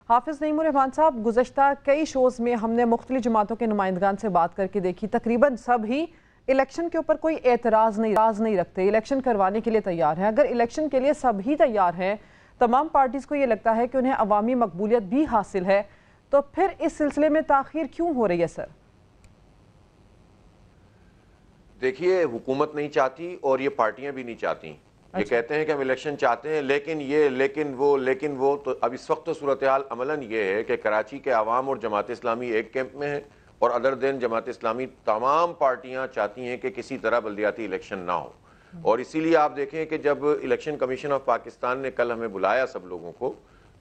حافظ نعیم الرحمان صاحب، گزشتہ کئی شوز میں ہم نے مختلف جماعتوں کے نمائندگان سے بات کر کے دیکھی، تقریباً سب ہی الیکشن کے اوپر کوئی اعتراض نہیں رکھتے، الیکشن کروانے کے لیے تیار ہیں۔ اگر الیکشن کے لیے سب ہی تیار ہیں، تمام پارٹیز کو یہ لگتا ہے کہ انہیں عوامی مقبولیت بھی حاصل ہے، تو پھر اس سلسلے میں تاخیر کیوں ہو رہی ہے سر؟ دیکھیے، حکومت نہیں چاہتی اور یہ پارٹیاں بھی نہیں چاہتی۔ یہ کہتے ہیں کہ ہم الیکشن چاہتے ہیں، لیکن وہ تو اب اس وقت تو صورتحال عملاً یہ ہے کہ کراچی کے عوام اور جماعت اسلامی ایک کیمپ میں ہیں، اور ادر دین جماعت اسلامی تمام پارٹیاں چاہتی ہیں کہ کسی طرح بلدیاتی الیکشن نہ ہو۔ اور اسی لیے آپ دیکھیں کہ جب الیکشن کمیشن آف پاکستان نے کل ہمیں بلایا سب لوگوں کو،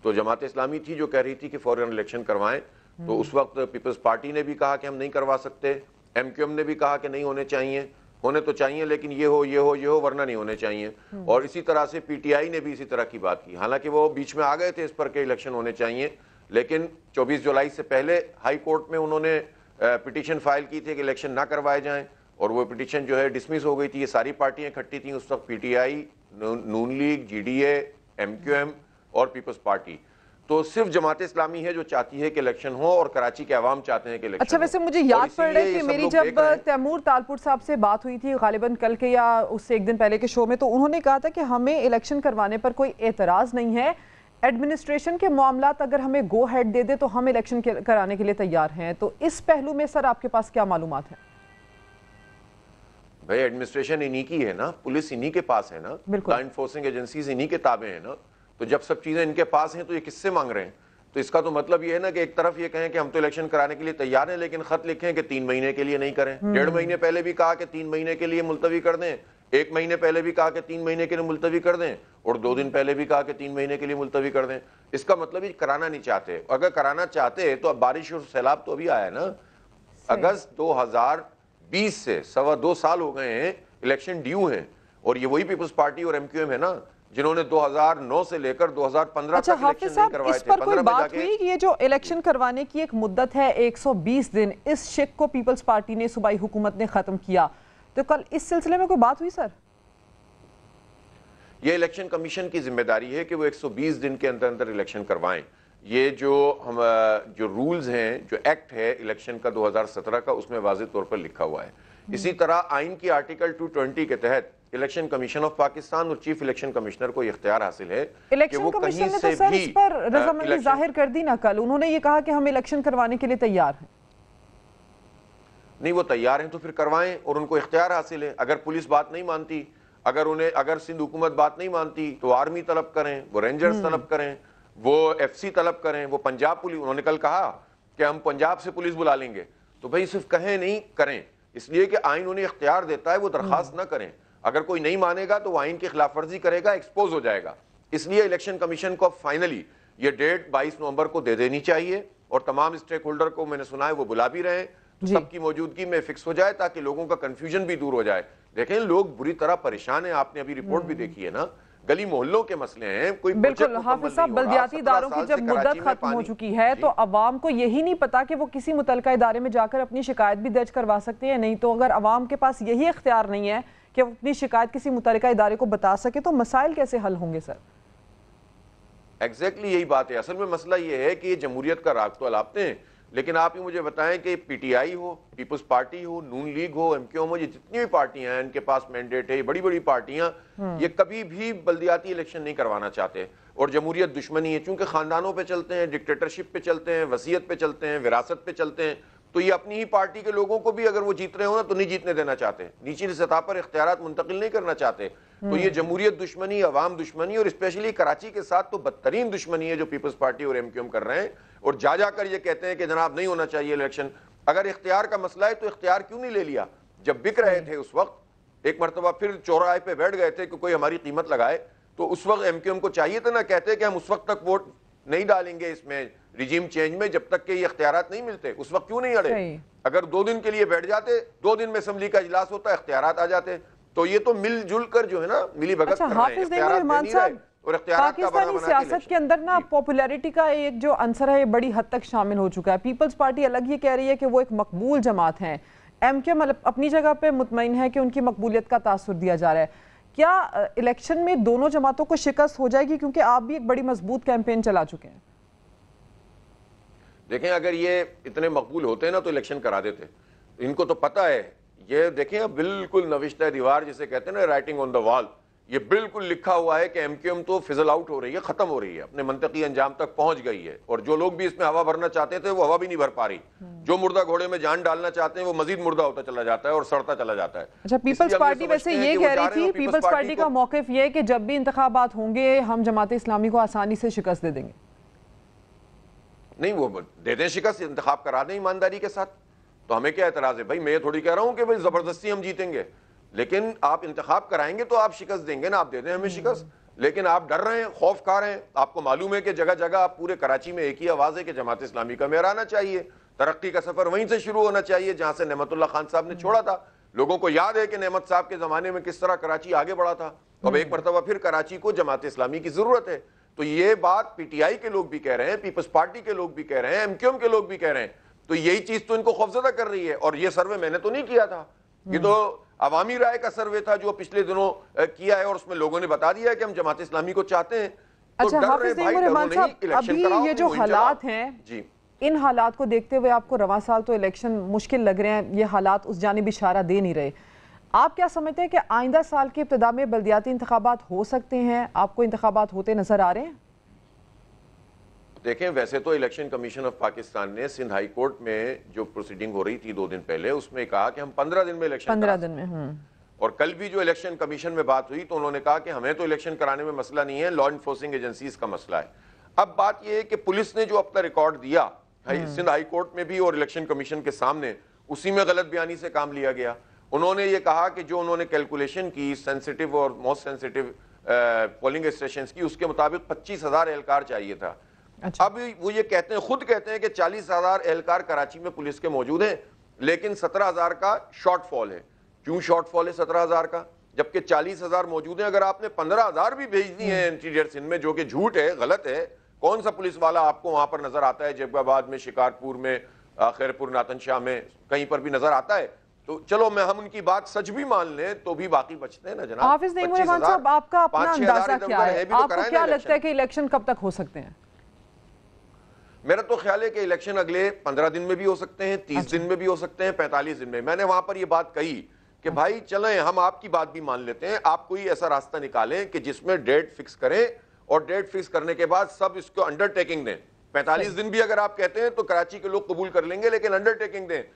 تو جماعت اسلامی تھی جو کہہ رہی تھی کہ فوراً الیکشن کروائیں، تو اس وقت پیپلز پارٹی نے بھی کہا کہ ہم نہیں کروا سکتے، ایم کیو ایم نے بھی کہا کہ نہیں ہونے تو چاہیے لیکن یہ ہو ورنہ نہیں ہونے چاہیے، اور اسی طرح سے پی ٹی آئی نے بھی اسی طرح کی بات کی۔ حالانکہ وہ بیچ میں آ گئے تھے اس پر کہ الیکشن ہونے چاہیے، لیکن 24 جولائی سے پہلے ہائی کورٹ میں انہوں نے پٹیشن فائل کی تھی کہ الیکشن نہ کروائے جائیں، اور وہ پٹیشن جو ہے ڈسمس ہو گئی تھی۔ یہ ساری پارٹیاں اکٹھی تھیں اس وقت، پی ٹی آئی، نون لیگ، جی ڈی اے، ایم کیو ایم اور پیپلز پارٹی۔ تو صرف جماعت اسلامی ہے جو چاہتی ہے کہ الیکشن ہو، اور کراچی کے عوام چاہتے ہیں کہ الیکشن اچھا، ویسے مجھے یاد پڑ رہا ہے کہ میری جب تیمور تالپور صاحب سے بات ہوئی تھی غالباً کل کے یا اس سے ایک دن پہلے کے شو میں، تو انہوں نے کہا تھا کہ ہمیں الیکشن کروانے پر کوئی اعتراض نہیں ہے، ایڈمنسٹریشن کے معاملات اگر ہمیں گو ہیڈ دے دے تو ہم الیکشن کرانے کے لیے تیار ہیں۔ تو اس پہلو میں سر آپ کے پاس کیا معلومات ہیں؟ بھائی، ایڈمنسٹریشن انہی کی ہے نا، پولیس انہی کے پاس ہے نا، لا انفورسنگ ایجنسیز انہی کے تابع ہیں نا، تو جب سب چیزیں ان کے پاس ہیں تو یہ کس سے مانگ رہے ہیں؟ تو اس کا تو مطلب یہ ہے نا کہ ایک طرف یہ کہیں کہ ہم تو الیکشن کرانے کے لیے تیار ہیں، لیکن خط لکھیں کہ 3 مہینے کے لیے نہیں کریں، 1.5 مہینے پہلے بھی کہا کہ 3 مہینے کے لیے ملتوی کر دیں، 1 مہینے پہلے بھی کہا کہ 3 مہینے کے لیے ملتوی کر دیں، اور 2 دن پہلے بھی کہا کہ 3 مہینے کے لیے ملتوی کر دیں۔ اس کا مطلب یہ کرانا نہیں چاہتے۔ اگر کرانا چاہتے تو اب بارش اور سیلاب تو ابھی آیا ہے نا، اگست 2020 سے 2.25 سال ہو گئے ہیں، الیکشن ڈیو ہیں، اور یہ وہی پیپلز پارٹی اور ایم کیو ایم ہے نا جنہوں نے 2009 سے لے کر 2015 تک الیکشن نہیں کروائے تھے۔ اس پر کوئی بات ہوئی کہ یہ جو الیکشن کروانے کی ایک مدت ہے 120 دن، اس شک کو پیپلز پارٹی نے صوبائی حکومت نے ختم کیا، تو کل اس سلسلے میں کوئی بات ہوئی سر؟ یہ الیکشن کمیشن کی ذمہ داری ہے کہ وہ 120 دن کے اندر الیکشن کروائیں۔ یہ جو رولز ہیں، جو ایکٹ ہے الیکشن کا 2017 کا، اس میں واضح طور پر لکھا ہوا ہے۔ اسی طرح آئین کی آرٹیکل 220 کے تحت الیکشن کمیشن آف پاکستان اور چیف الیکشن کمیشنر کو اختیار حاصل ہے کہ وہ کہیں سے بھی سر اس پر رضامندی ظاہر کر دی نا کل، انہوں نے یہ کہا کہ ہم الیکشن کروانے کے لیے تیار ہیں۔ نہیں، وہ تیار ہیں تو پھر کروائیں، اور ان کو اختیار حاصل ہے۔ اگر پولیس بات نہیں مانتی، اگر سندھ حکومت بات نہیں مانتی تو آرمی طلب کریں، وہ رینجرز طلب کریں، وہ ایف سی طلب کریں، وہ پنجاب پولیس، انہوں نے کل کہا کہ ہم پنجاب سے پولیس بلا لیں گے، تو بھائی صرف کہیں نہیں، کریں، اس لیے کہ آئین انہیں اختیار دیتا ہے وہ درخواست نہ کریں۔ اگر کوئی نہیں مانے گا تو وہ آئین کی خلاف ورزی کرے گا، ایکسپوز ہو جائے گا۔ اس لیے الیکشن کمیشن کو فائنلی یہ ڈیٹ 22 نومبر کو دے دینی چاہیے، اور تمام اسٹیک ہولڈر کو میں نے سنا ہے وہ بلا بھی رہے ہیں، تو سب کی موجودگی میں فکس ہو جائے تاکہ لوگوں کا کنفیوژن بھی دور ہو جائے۔ دیکھیں، لوگ بری طرح پریشان ہیں، آپ نے ابھی رپورٹ بھی دیکھی ہے نا، گلی محلوں کے مسئلے ہیں، کوئی بالکل حافظ صاحب، بلدیاتی اداروں کی جب مدت ختم ہو چکی ہے تو عوام کو یہی نہیں پتا کہ وہ کسی متعلقہ ادارے میں جا کر اپنی شکایت بھی درج کروا سکتے ہیں، نہیں تو اگر عوام کے پاس یہی اختیار نہیں ہے کہ وہ اپنی شکایت کسی متعلقہ ادارے کو بتا سکے تو مسائل کیسے حل ہوں گے سر؟ ایگزیکٹلی یہی بات ہے۔ اصل میں مسئلہ یہ ہے کہ یہ جمہوریت کا راگ تو الاپتے ہیں، لیکن آپ ہی مجھے بتائیں کہ پی ٹی آئی ہو، پیپلز پارٹی ہو، نون لیگ ہو، ایم کیو ایم ہو، یہ جتنی بھی پارٹیاں ہیں ان کے پاس مینڈیٹ ہے، یہ بڑی بڑی پارٹیاں، یہ کبھی بھی بلدیاتی الیکشن نہیں کروانا چاہتے، اور جمہوریت دشمنی ہے، چونکہ خاندانوں پہ چلتے ہیں، ڈکٹیٹرشپ پہ چلتے ہیں، وصیت پہ چلتے ہیں، وراثت پہ چلتے ہیں، تو یہ اپنی ہی پارٹی کے لوگوں کو بھی اگر وہ جیت رہے ہو نا تو نہیں جیتنے دینا چاہتے، نیچلی سطح پر اختیارات منتقل نہیں کرنا چاہتے۔ تو یہ جمہوریت دشمنی، عوام دشمنی، اور اسپیشلی کراچی کے ساتھ تو بدترین دشمنی ہے جو پیپلز پارٹی اور ایم کیو ایم کر رہے ہیں، اور جا کر یہ کہتے ہیں کہ جناب نہیں ہونا چاہیے الیکشن۔ اگر اختیار کا مسئلہ ہے تو اختیار کیوں نہیں لے لیا؟ جب بک رہے تھے اس وقت ایک مرتبہ پھر چوراہے پہ بیٹھ گئے تھے کہ کوئی ہماری قیمت لگائے، تو اس وقت ایم کیو ایم کو چاہیے تھا نا، کہتے کہ ہم اس وقت تک ووٹ نہیں ڈالیں گے اس میں ریجیم چینج میں جب تک کہ یہ اختیارات نہیں ملتے۔ اس وقت کیوں نہیں اڑے؟ اگر 2 دن کے لیے بیٹھ جاتے، 2 دن میں اسمبلی کا اجلاس ہوتا، اختیارات آ جاتے، تو یہ تو مل جل کر جو ہے نا ملی بھگت کر رہے ہیں، اختیارات دے نہیں رہے، اور اختیارات کا پاکستانی سیاست کے اندر نا پاپولیرٹی کا ایک جو عنصر ہے یہ بڑی حد تک شامل ہو چکا ہے۔ پیپلز پارٹی الگ یہ کہہ رہی ہے کہ وہ ایک مقبول جماعت ہیں، ایم کیو ایم اپنی جگہ پہ مطمئن ہے کہ ان کی مقبولیت کا تاثر دیا جا رہا ہے۔ کیا الیکشن میں دونوں جماعتوں کو شکست ہو جائے گی، کیونکہ آپ بھی ایک بڑی مضبوط کیمپین چلا چکے ہیں؟ دیکھیں اگر یہ اتنے مقبول ہوتے نا تو الیکشن کرا دیتے. ان کو تو پتہ ہے, یہ دیکھیں اب بالکل نوشتہ دیوار جسے کہتے ہیں نا, رائٹنگ آن دا وال, یہ بالکل لکھا ہوا ہے کہ ایم کیو ایم تو فزل آؤٹ ہو رہی ہے, ختم ہو رہی ہے, اپنے منطقی انجام تک پہنچ گئی ہے. اور جو لوگ بھی اس میں ہوا بھرنا چاہتے تھے وہ ہوا بھی نہیں بھر پا رہی. جو مردہ گھوڑے میں جان ڈالنا چاہتے ہیں وہ مزید مردہ ہوتا چلا جاتا ہے اور سڑتا چلا جاتا ہے. اچھا, پیپلز پارٹی ویسے یہ کہہ رہی تھی, پیپلز پارٹی کا موقف یہ ہے کہ جب بھی انتخابات ہوں گے ہم جماعت اسلامی کو آسانی سے شکست دے دیں گے. نہیں, وہ دے دیں شکست, انتخاب کرا دیں ایمانداری کے ساتھ, تو ہمیں کیا اعتراض ہے بھائی. میں تھوڑی کہہ رہا ہوں کہ بھائی زبردستی ہم جیتیں گے, لیکن آپ انتخاب کرائیں گے تو آپ شکست دیں گے نا, آپ دے دیں ہمیں شکست. لیکن آپ ڈر رہے ہیں, خوف کھا رہے ہیں. آپ کو معلوم ہے کہ جگہ جگہ آپ پورے کراچی میں ایک ہی آواز ہے کہ جماعت اسلامی کا میئر آنا چاہیے, ترقی کا سفر وہیں سے شروع ہونا چاہیے جہاں سے نعمت اللہ خان صاحب نے چھوڑا تھا. لوگوں کو یاد ہے کہ نعمت صاحب کے زمانے میں کس طرح کراچی آگے بڑھا تھا. اب ایک مرتبہ پھر کراچی کو جماعت اسلامی کی ضرورت ہے. تو یہ بات پی ٹی آئی کے لوگ بھی کہہ رہے ہیں, پیپلز پارٹی کے لوگ بھی کہہ رہے ہیں, ایم کیو ایم کے لوگ بھی کہہ رہے ہیں. تو یہی چیز تو ان کو خوفزدہ کر رہی ہے. اور یہ سروے میں نے تو نہیں کیا تھا, یہ تو عوامی رائے کا سروے تھا جو پچھلے دنوں کیا ہے, اور اس میں لوگوں نے بتا دیا ہے کہ ہم جماعت اسلامی کو چاہتے ہیں. اچھا حافظ نعیم الرحمان صاحب, ابھی یہ جو حالات ہیں ان حالات کو دیکھتے ہوئے آپ کو رواں سال تو الیکشن مشکل لگ رہے ہیں, یہ حالات اس جانب اشارہ دے نہیں رہے. آپ کیا سمجھتے ہیں کہ آئندہ سال کی ابتدا میں بلدیاتی انتخابات ہو سکتے ہیں؟ آپ کو انتخابات ہوتے نظر آ رہے ہیں؟ دیکھیں ویسے تو الیکشن کمیشن آف پاکستان نے سندھ ہائی کورٹ میں جو پروسیڈنگ ہو رہی تھی 2 دن پہلے, اس میں کہا کہ ہم 15 دن میں الیکشن 15 دن میں. اور کل بھی جو الیکشن کمیشن میں بات ہوئی تو انہوں نے کہا کہ ہمیں تو الیکشن کرانے میں مسئلہ نہیں ہے, لا انفورسنگ ایجنسیز کا مسئلہ ہے. اب بات یہ ہے کہ پولیس نے جو اپنا ریکارڈ دیا سندھ ہائی کورٹ میں بھی اور الیکشن کمیشن کے سامنے, اسی میں غلط بیانی سے کام لیا گیا. انہوں نے یہ کہا کہ جو انہوں نے کیلکولیشن کی سینسٹیو اور موسٹ سینسٹیو پولنگ اسٹیشنز کی, اس کے مطابق 25,000 اہلکار چاہیے تھا. اب وہ یہ کہتے ہیں, خود کہتے ہیں کہ 40,000 اہلکار کراچی میں پولیس کے موجود ہیں, لیکن 17,000 کا شارٹ فال ہے. کیوں شارٹ فال ہے 17,000 کا جبکہ 40,000 موجود ہیں؟ اگر آپ نے 15,000 بھی بھیج دی ہیں انٹیریئر سندھ میں, جو کہ جھوٹ ہے, غلط ہے, کون سا پولیس والا آپ کو وہاں پر نظر آتا ہے؟ جیب آباد میں, شکارپور میں, خیرپور ناتن شاہ میں, کہیں پر بھی نظر آتا ہے؟ تو چلو ہم ان کی بات سچ بھی مان لیں تو بھی باقی بچتے ہیں نا جناب. حافظ نعیم الرحمان صاحب, آپ کا اپنا اندازہ کیا ہے؟ آپ کو کیا لگتا ہے کہ الیکشن کب تک ہو سکتے ہیں؟ میرا تو خیال ہے کہ الیکشن اگلے 15 دن میں بھی ہو سکتے ہیں, 30 دن میں بھی ہو سکتے ہیں, 45 دن میں. میں نے وہاں پر یہ بات کہی کہ بھائی چلیں ہم آپ کی بات بھی مان لیتے ہیں, آپ کوئی ایسا راستہ نکالیں کہ جس میں ڈیٹ فکس کریں, اور ڈیٹ فکس کرنے کے بعد سب اس کو انڈر ٹیکنگ دیں. 45 دن بھی اگر آپ کہتے ہیں تو کراچی کے لوگ قبول کر لیں گے, لیکن انڈر ٹیکنگ دیں